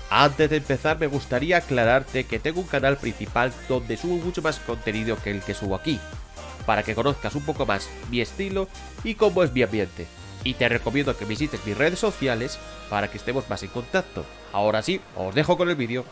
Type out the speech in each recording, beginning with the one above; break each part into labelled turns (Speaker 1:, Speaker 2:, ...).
Speaker 1: Antes de empezar me gustaría aclararte que tengo un canal principal donde subo mucho más contenido que el que subo aquí, para que conozcas un poco más mi estilo y cómo es mi ambiente. Y te recomiendo que visites mis redes sociales para que estemos más en contacto. Ahora sí, os dejo con el vídeo.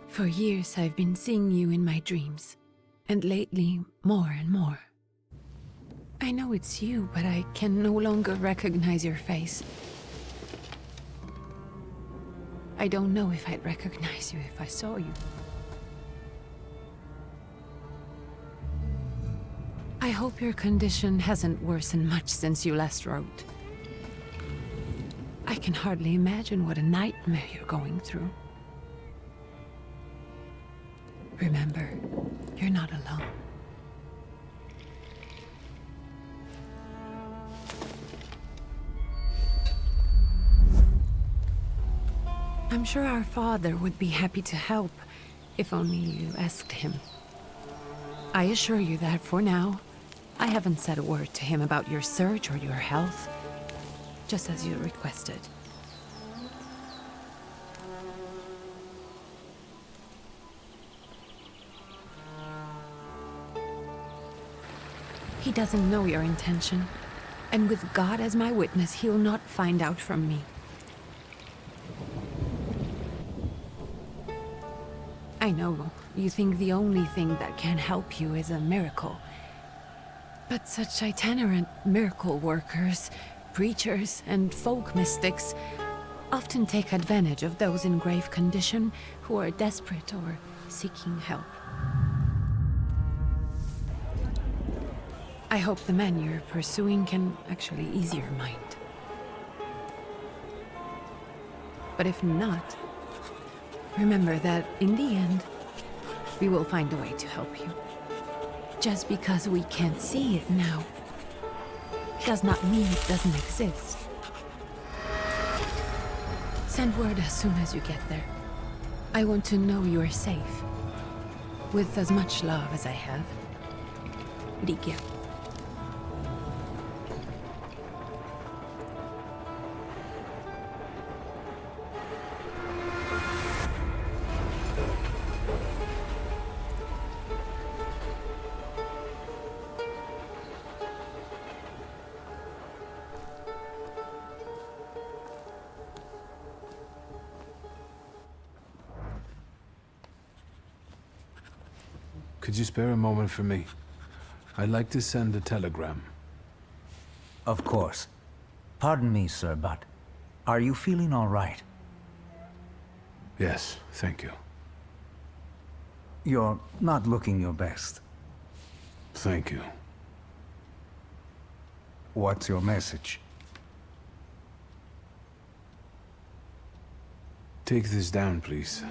Speaker 2: For years I've been seeing you in my dreams, and lately more and more. I know it's you, but I can no longer recognize your face. I don't know if I'd recognize you if I saw you. I hope your condition hasn't worsened much since you last wrote. I can hardly imagine what a nightmare you're going through. Remember, you're not alone. I'm sure our father would be happy to help, if only you asked him. I assure you that for now, I haven't said a word to him about your search or your health, just as you requested. He doesn't know your intention, and with God as my witness, he'll not find out from me. I know you think the only thing that can help you is a miracle. But such itinerant miracle workers, preachers, and folk mystics often take advantage of those in grave condition who are desperate or seeking help. I hope the man you're pursuing can actually ease your mind. But if not, remember that in the end, we will find a way to help you. Just because we can't see it now, does not mean it doesn't exist. Send word as soon as you get there. I want to know you are safe. With as much love as I have. Ligia.
Speaker 3: Could you spare a moment for me? I'd like to send a telegram.
Speaker 4: Of course. Pardon me, sir, but are you feeling all right?
Speaker 3: Yes, thank you.
Speaker 4: You're not looking your best.
Speaker 3: Thank you.
Speaker 4: What's your message?
Speaker 3: Take this down, please.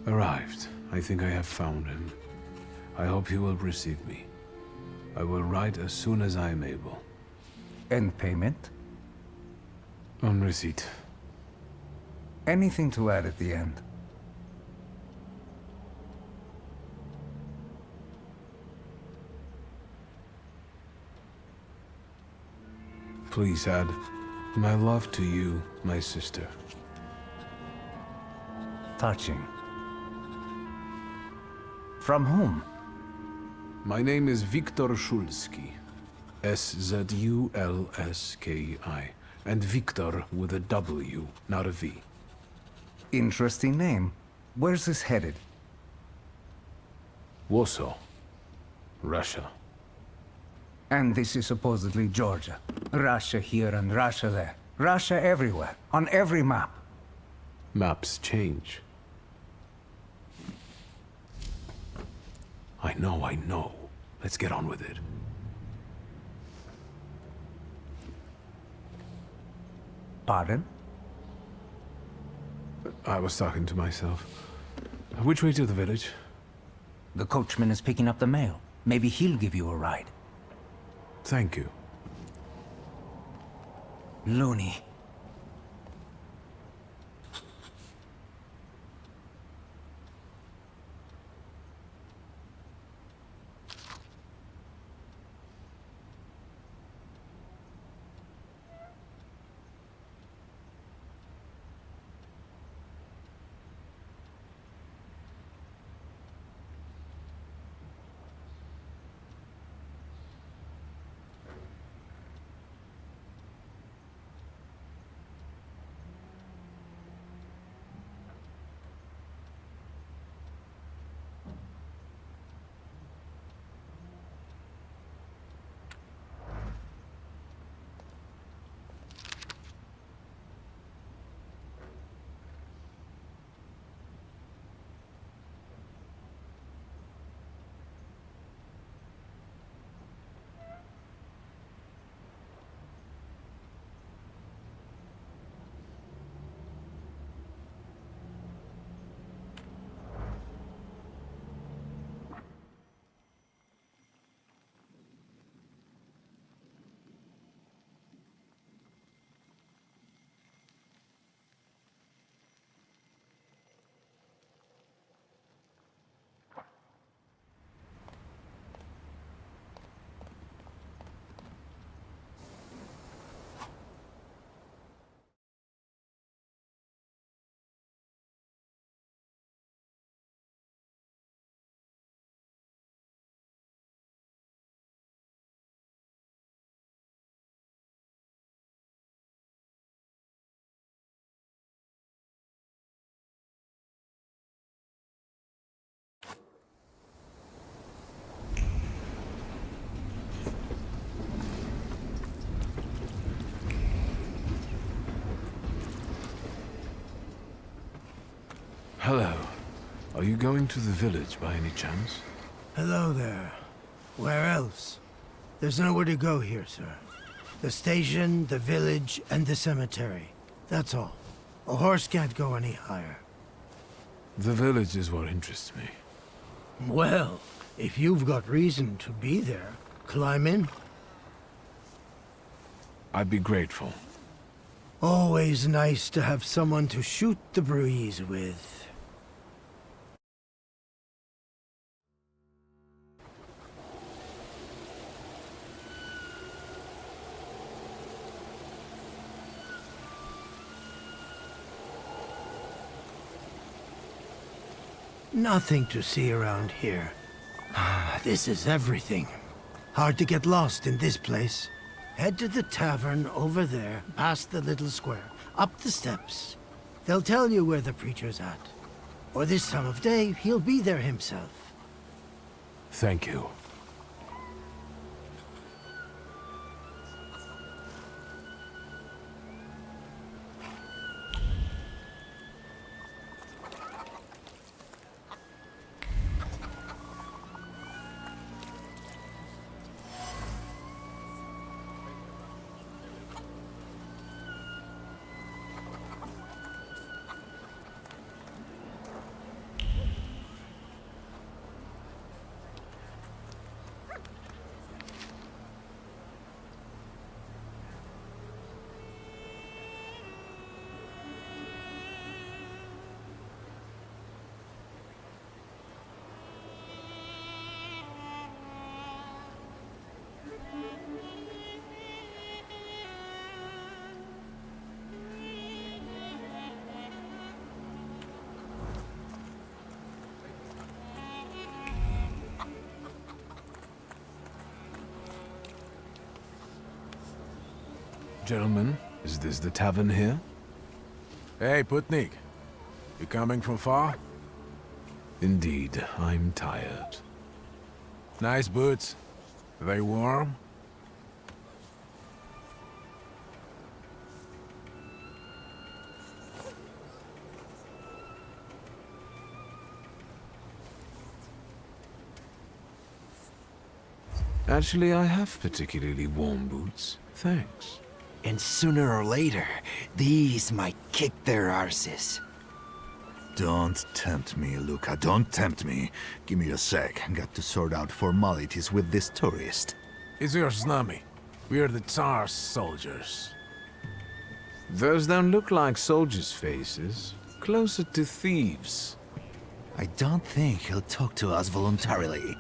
Speaker 3: Arrived. I think I have found him. I hope he will receive me. I will write as soon as I am able.
Speaker 4: And payment?
Speaker 3: On receipt.
Speaker 4: Anything to add at the end?
Speaker 3: Please add my love to you, my sister.
Speaker 4: Touching. From whom?
Speaker 3: My name is Viktor Szulski. S-Z-U-L-S-K-I. And Viktor with a W, not a V.
Speaker 4: Interesting name. Where's this headed?
Speaker 3: Warsaw. Russia.
Speaker 4: And this is supposedly Georgia. Russia here and Russia there. Russia everywhere, on every map.
Speaker 3: Maps change. I know. Let's get on with it.
Speaker 4: Pardon?
Speaker 3: I was talking to myself. Which way to the village?
Speaker 4: The coachman is picking up the mail. Maybe he'll give you a ride.
Speaker 3: Thank you.
Speaker 4: Loony.
Speaker 3: Hello. Are you going to the village by any chance?
Speaker 5: Hello there. Where else? There's nowhere to go here, sir. The station, the village, and the cemetery. That's all. A horse can't go any higher.
Speaker 3: The village is what interests me.
Speaker 5: Well, if you've got reason to be there, climb in.
Speaker 3: I'd be grateful.
Speaker 5: Always nice to have someone to shoot the breeze with. Nothing to see around here. This is everything. Hard to get lost in this place. Head to the tavern over there, past the little square, up the steps. They'll tell you where the preacher's at. Or this time of day, he'll be there himself.
Speaker 3: Thank you. Gentlemen, is this the tavern here?
Speaker 6: Hey, Putnik. You coming from far?
Speaker 3: Indeed, I'm tired.
Speaker 6: Nice boots. Are they warm?
Speaker 3: Actually, I have particularly warm boots. Thanks.
Speaker 7: And sooner or later, these might kick their arses. Don't tempt me, Luca. Don't tempt me. Give me a sec. Got to sort out formalities with this tourist.
Speaker 6: It's your snummy. We're the Tsar's soldiers.
Speaker 3: Those don't look like soldiers' faces. Closer to thieves.
Speaker 7: I don't think he'll talk to us voluntarily.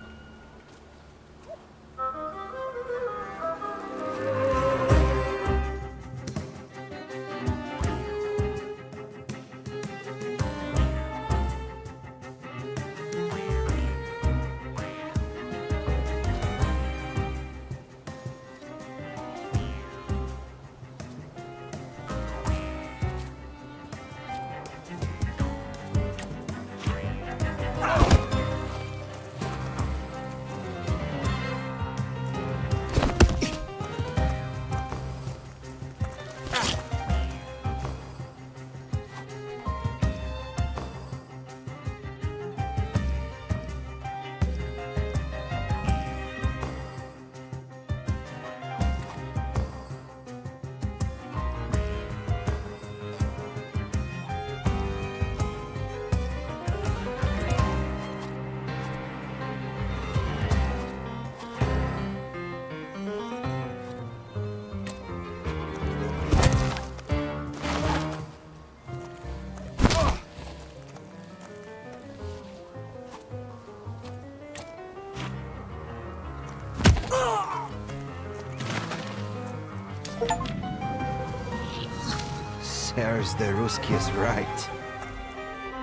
Speaker 8: There's the Ruskies right.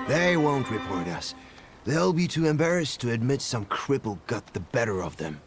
Speaker 8: They won't report us. They'll be too embarrassed to admit some cripple got the better of them.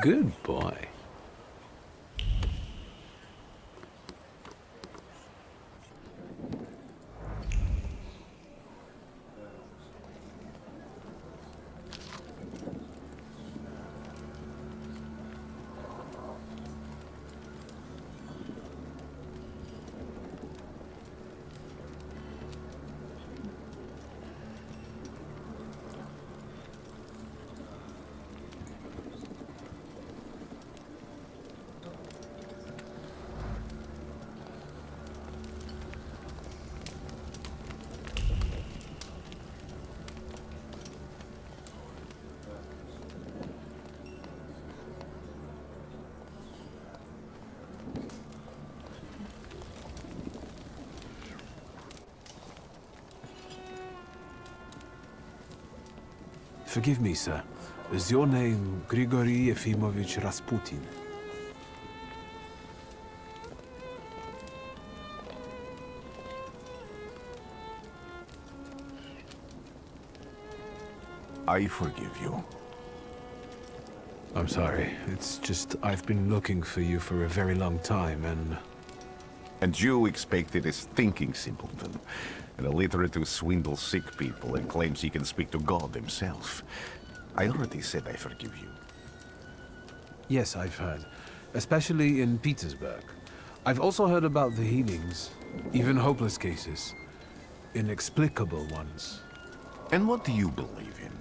Speaker 3: Good boy. Forgive me, sir. Is your name Grigory Efimovich Rasputin?
Speaker 7: I forgive you.
Speaker 3: I'm sorry. It's just I've been looking for you for a very long time, and...
Speaker 9: And you expected a thinking simpleton, an illiterate who swindles sick people and claims he can speak to God himself. I already said I forgive you.
Speaker 3: Yes, I've heard. Especially in Petersburg. I've also heard about the healings, even hopeless cases. Inexplicable ones.
Speaker 9: And what do you believe in?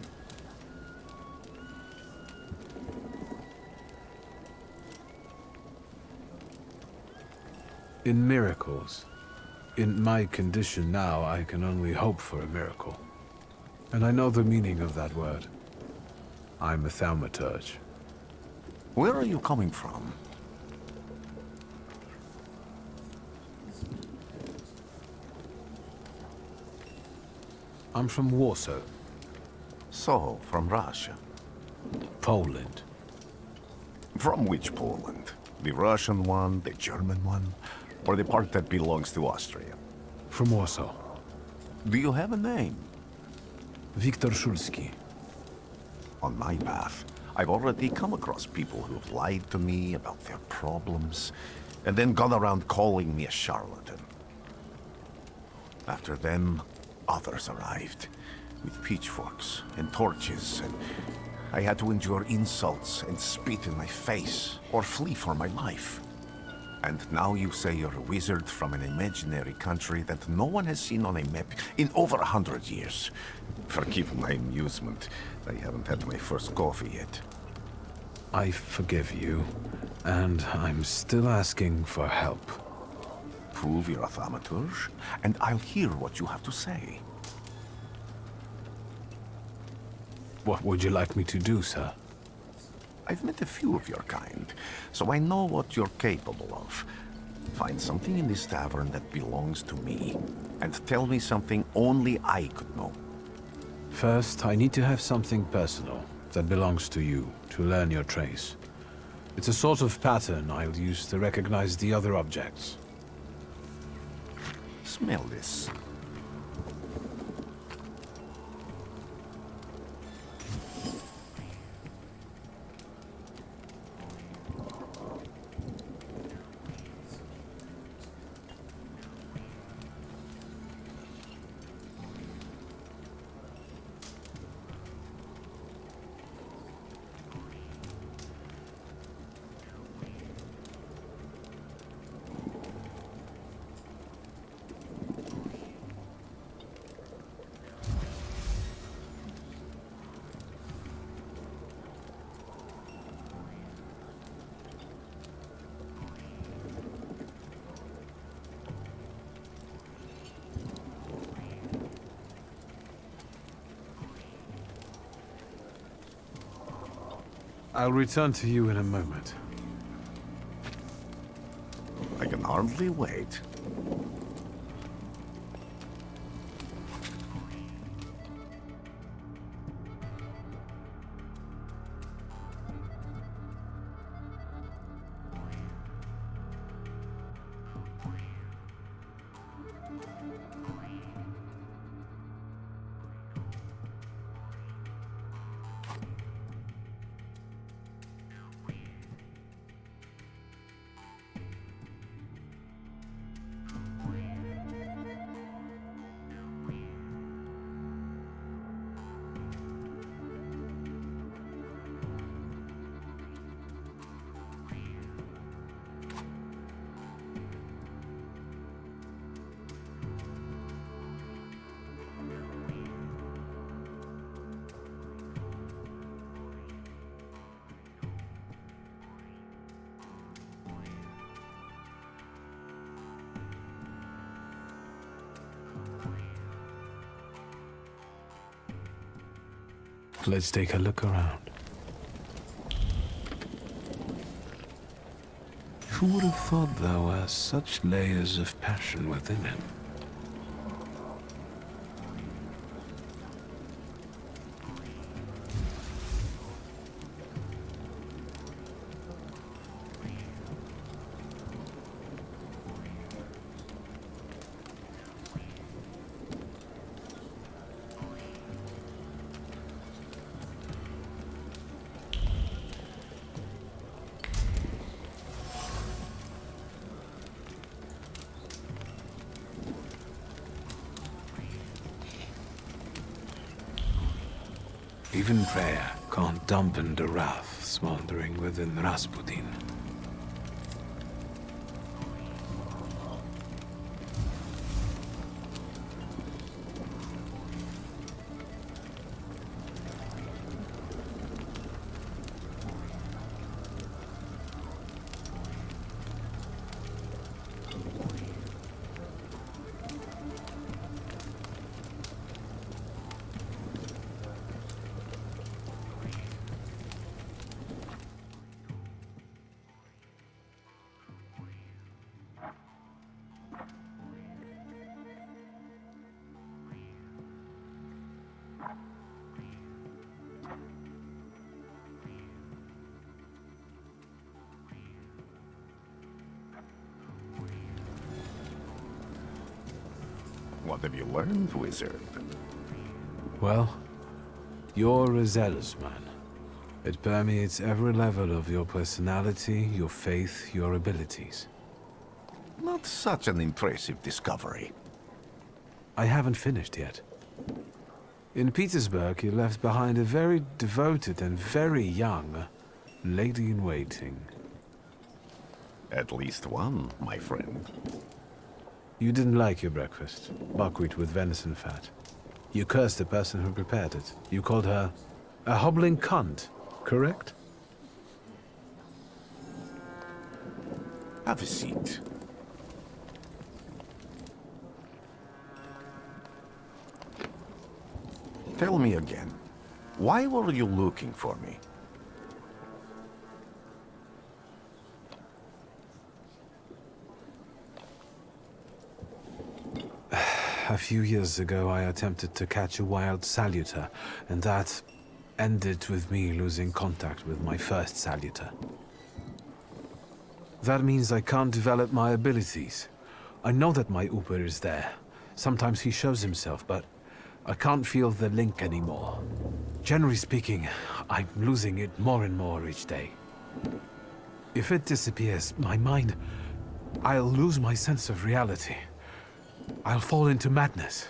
Speaker 3: In miracles. In my condition now, I can only hope for a miracle. And I know the meaning of that word. I'm a Thaumaturge.
Speaker 9: Where are you coming from?
Speaker 3: I'm from Warsaw,
Speaker 9: So, from Russia.
Speaker 3: Poland.
Speaker 9: From which Poland? The Russian one, the German one, or the part that belongs to Austria?
Speaker 3: From Warsaw.
Speaker 9: Do you have a name?
Speaker 3: Wiktor Szulski.
Speaker 9: On my path, I've already come across people who've lied to me about their problems, and then gone around calling me a charlatan. After them, others arrived, with pitchforks and torches, and I had to endure insults and spit in my face, or flee for my life. And now you say you're a wizard from an imaginary country that no one has seen on a map in over 100 years. Forgive my amusement. I haven't had my first coffee yet.
Speaker 3: I forgive you, and I'm still asking for help.
Speaker 9: Prove you're a Thaumaturge, and I'll hear what you have to say.
Speaker 3: What would you like me to do, sir?
Speaker 9: I've met a few of your kind, so I know what you're capable of. Find something in this tavern that belongs to me, and tell me something only I could know.
Speaker 3: First, I need to have something personal that belongs to you to learn your trace. It's a sort of pattern I'll use to recognize the other objects.
Speaker 9: Smell this.
Speaker 3: I'll return to you in a moment.
Speaker 9: I can hardly wait.
Speaker 3: Let's take a look around. Who would have thought there were such layers of passion within him? Even prayer can't dampen the wrath smoldering within Rasputin.
Speaker 9: What have you learned, wizard?
Speaker 3: Well, you're a zealous man. It permeates every level of your personality, your faith, your abilities.
Speaker 9: Not such an impressive discovery.
Speaker 3: I haven't finished yet. In Petersburg, you left behind a very devoted and very young lady-in-waiting.
Speaker 9: At least one, my friend.
Speaker 3: You didn't like your breakfast, buckwheat with venison fat. You cursed the person who prepared it. You called her a hobbling cunt, correct?
Speaker 9: Have a seat. Tell me again, why were you looking for me?
Speaker 3: A few years ago, I attempted to catch a wild saluter, and that ended with me losing contact with my first saluter. That means I can't develop my abilities. I know that my Uber is there. Sometimes he shows himself, but I can't feel the link anymore. Generally speaking, I'm losing it more and more each day. If it disappears, my mind, I'll lose my sense of reality. I'll fall into madness.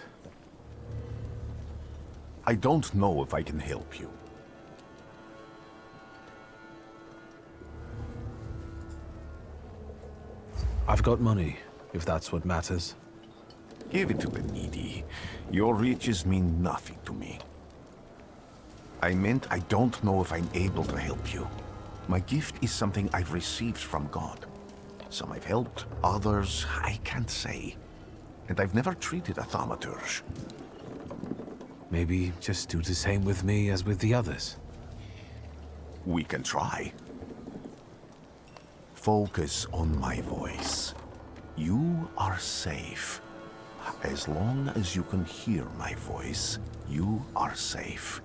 Speaker 9: I don't know if I can help you.
Speaker 3: I've got money, if that's what matters.
Speaker 9: Give it to the needy. Your riches mean nothing to me. I meant I don't know if I'm able to help you. My gift is something I've received from God. Some I've helped, others I can't say. And I've never treated a Thaumaturge.
Speaker 3: Maybe just do the same with me as with the others.
Speaker 9: We can try. Focus on my voice. You are safe. As long as you can hear my voice, you are safe.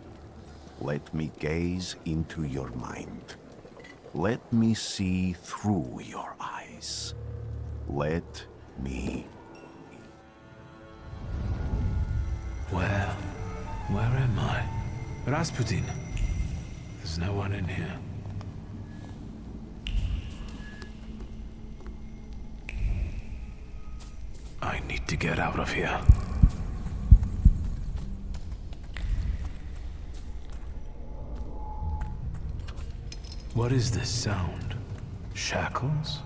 Speaker 9: Let me gaze into your mind. Let me see through your eyes. Let me...
Speaker 3: Where am I? Rasputin. There's no one in here. I need to get out of here. What is this sound? Shackles?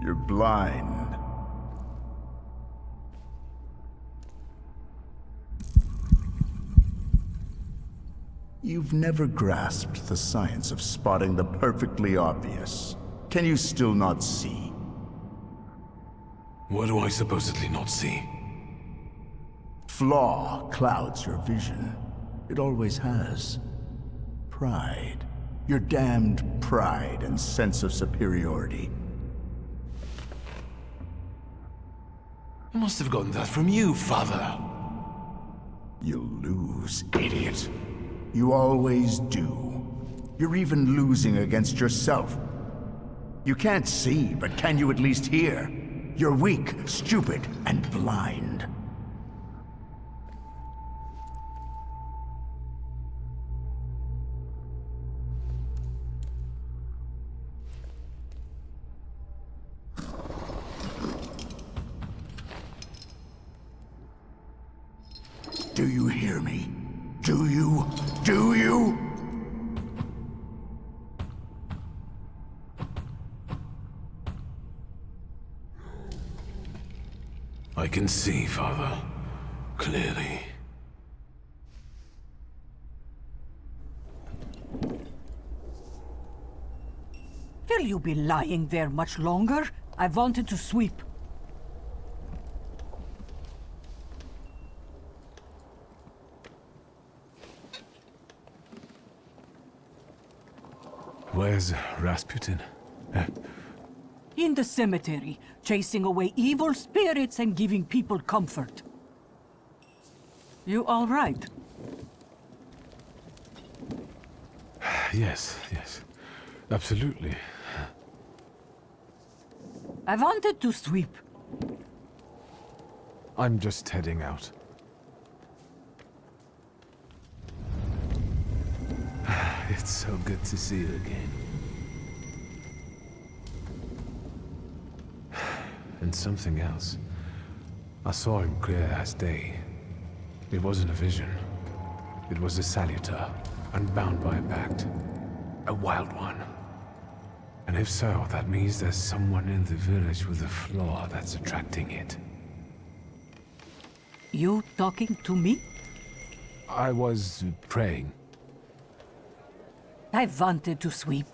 Speaker 7: You're blind. You've never grasped the science of spotting the perfectly obvious. Can you still not see?
Speaker 3: What do I supposedly not see?
Speaker 7: Flaw clouds your vision. It always has. Pride. Your damned pride and sense of superiority.
Speaker 3: I must have gotten that from you, father.
Speaker 7: You'll lose, idiot. You always do. You're even losing against yourself. You can't see, but can you at least hear? You're weak, stupid, and blind. Do you hear me? Do you? Do you?
Speaker 3: I can see, father. Clearly.
Speaker 10: Will you be lying there much longer? I wanted to sweep.
Speaker 3: Where's Rasputin?
Speaker 10: In the cemetery, chasing away evil spirits and giving people comfort. You all right?
Speaker 3: Yes, absolutely.
Speaker 10: I wanted to sweep.
Speaker 3: I'm just heading out. It's so good to see you again. And something else. I saw him clear as day. It wasn't a vision. It was a saluter, unbound by a pact. A wild one. And if so, that means there's someone in the village with a flaw that's attracting it.
Speaker 10: You talking to me?
Speaker 3: I was praying.
Speaker 10: I wanted to sweep.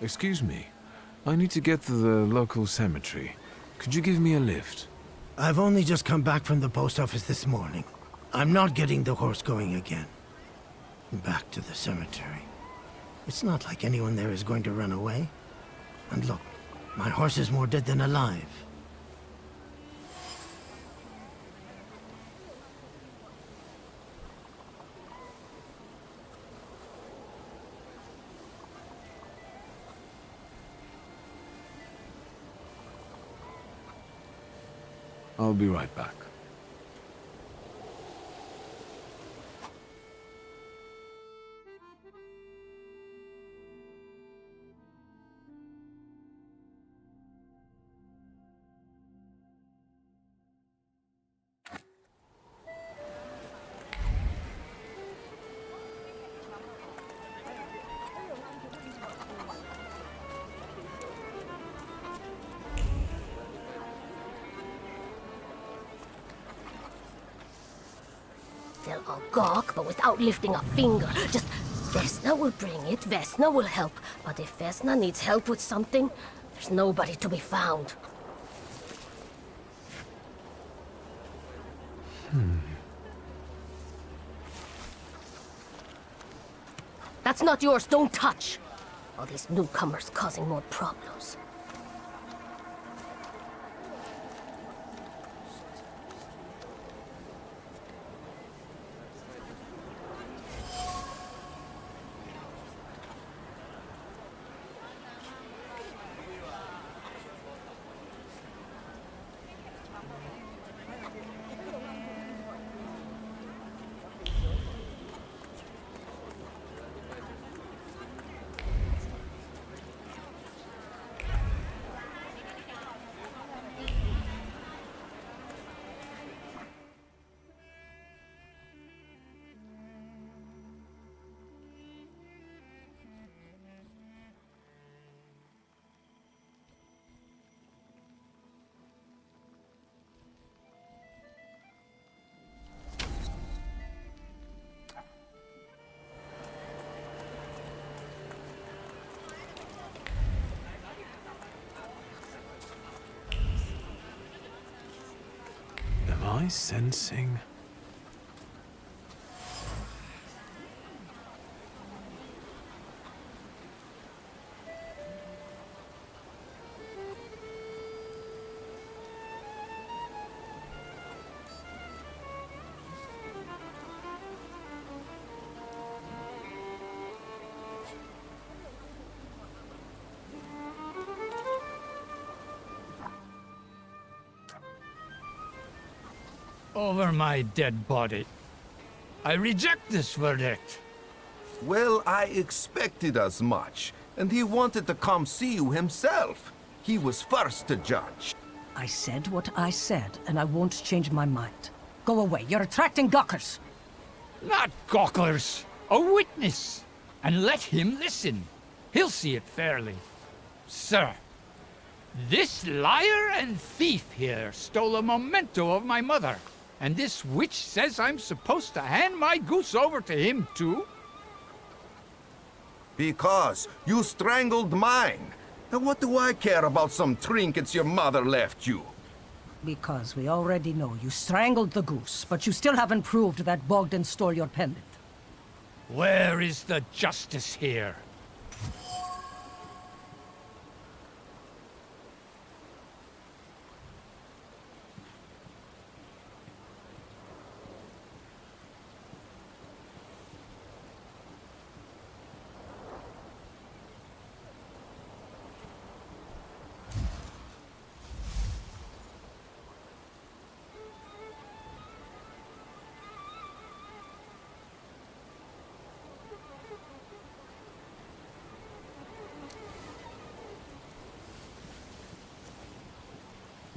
Speaker 3: Excuse me. I need to get to the local cemetery. Could you give me a lift?
Speaker 5: I've only just come back from the post office this morning. I'm not getting the horse going again. Back to the cemetery. It's not like anyone there is going to run away. And look, my horse is more dead than alive.
Speaker 3: I'll be right back.
Speaker 11: They'll all gawk, but without lifting a finger. Just, Vesna will bring it, Vesna will help. But if Vesna needs help with something, there's nobody to be found. That's not yours, don't touch! All these newcomers causing more problems.
Speaker 3: I sensing?
Speaker 12: Over my dead body. I reject this verdict.
Speaker 13: Well, I expected as much, and he wanted to come see you himself. He was first to judge.
Speaker 14: I said what I said, and I won't change my mind. Go away, you're attracting gawkers!
Speaker 12: Not gawkers, a witness. And let him listen. He'll see it fairly. Sir, this liar and thief here stole a memento of my mother. And this witch says I'm supposed to hand my goose over to him, too?
Speaker 13: Because you strangled mine. And what do I care about some trinkets your mother left you?
Speaker 14: Because we already know you strangled the goose, but you still haven't proved that Bogdan stole your pendant.
Speaker 12: Where is the justice here?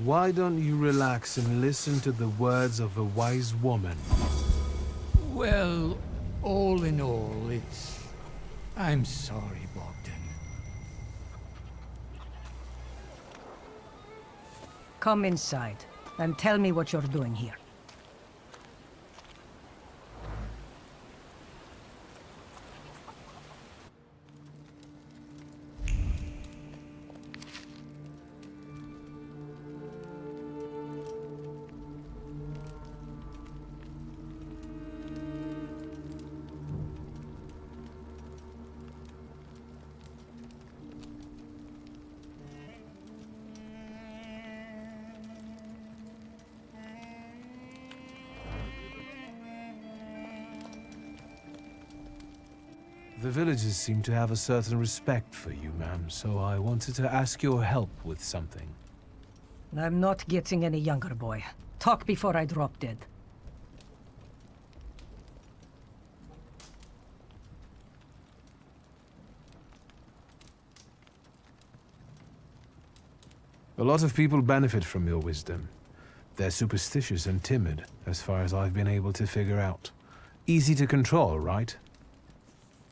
Speaker 3: Why don't you relax and listen to the words of a wise woman?
Speaker 12: Well, all in all, I'm sorry, Bogdan.
Speaker 14: Come inside, and tell me what you're doing here.
Speaker 3: The villagers seem to have a certain respect for you, ma'am, so I wanted to ask your help with something.
Speaker 14: I'm not getting any younger, boy. Talk before I drop dead.
Speaker 3: A lot of people benefit from your wisdom. They're superstitious and timid, as far as I've been able to figure out. Easy to control, right?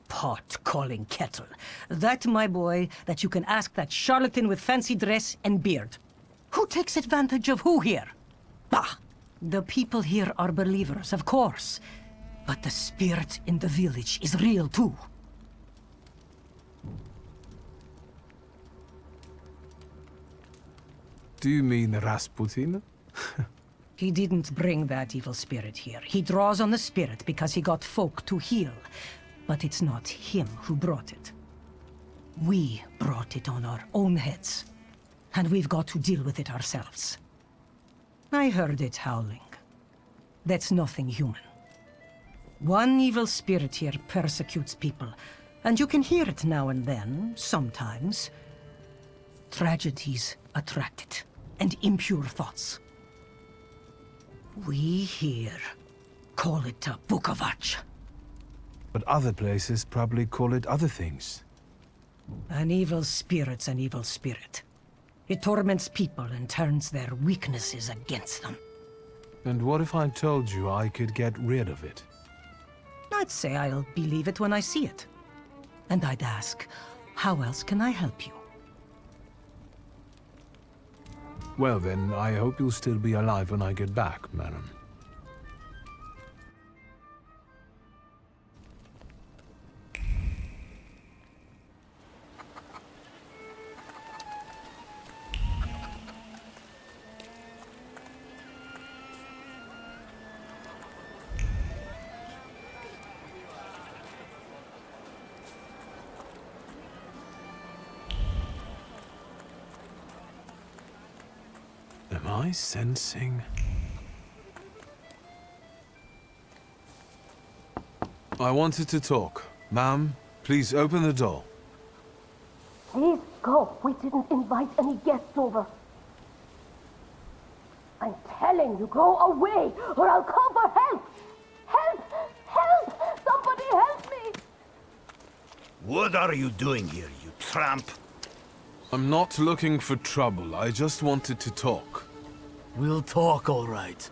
Speaker 14: Pot calling kettle. That, my boy, that you can ask that charlatan with fancy dress and beard. Who takes advantage of who here? Bah! The people here are believers, of course. But the spirit in the village is real too.
Speaker 3: Do you mean Rasputin?
Speaker 14: He didn't bring that evil spirit here. He draws on the spirit because he got folk to heal. But it's not him who brought it. We brought it on our own heads. And we've got to deal with it ourselves. I heard it howling. That's nothing human. One evil spirit here persecutes people, and you can hear it now and then, sometimes. Tragedies attract it, and impure thoughts. We here call it a Bukovac.
Speaker 3: But other places probably call it other things.
Speaker 14: An evil spirit's an evil spirit. It torments people and turns their weaknesses against them.
Speaker 3: And what if I told you I could get rid of it?
Speaker 14: I'd say I'll believe it when I see it. And I'd ask, how else can I help you?
Speaker 3: Well then, I hope you'll still be alive when I get back, madam. I sensing? I wanted to talk. Ma'am, please open the door.
Speaker 11: Please go. We didn't invite any guests over. I'm telling you, go away, or I'll call for help! Help! Help! Somebody help me!
Speaker 15: What are you doing here, you tramp?
Speaker 3: I'm not looking for trouble. I just wanted to talk.
Speaker 5: We'll talk, all right.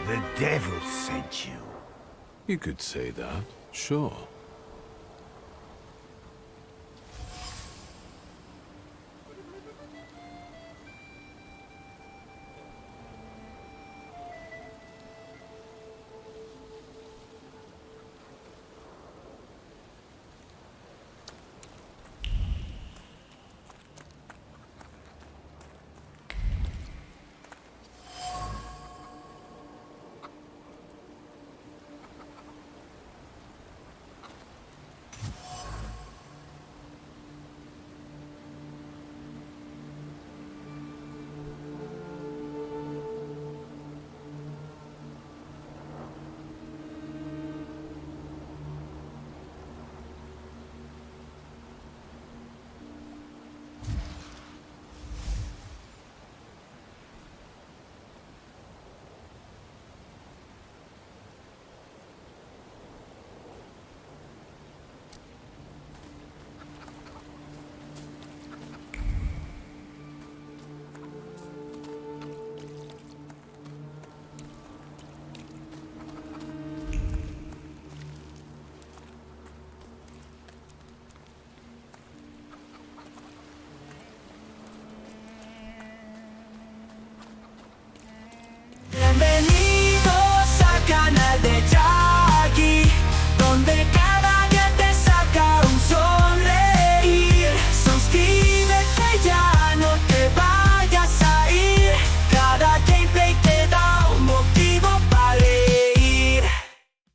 Speaker 15: The devil sent you.
Speaker 3: You could say that, sure.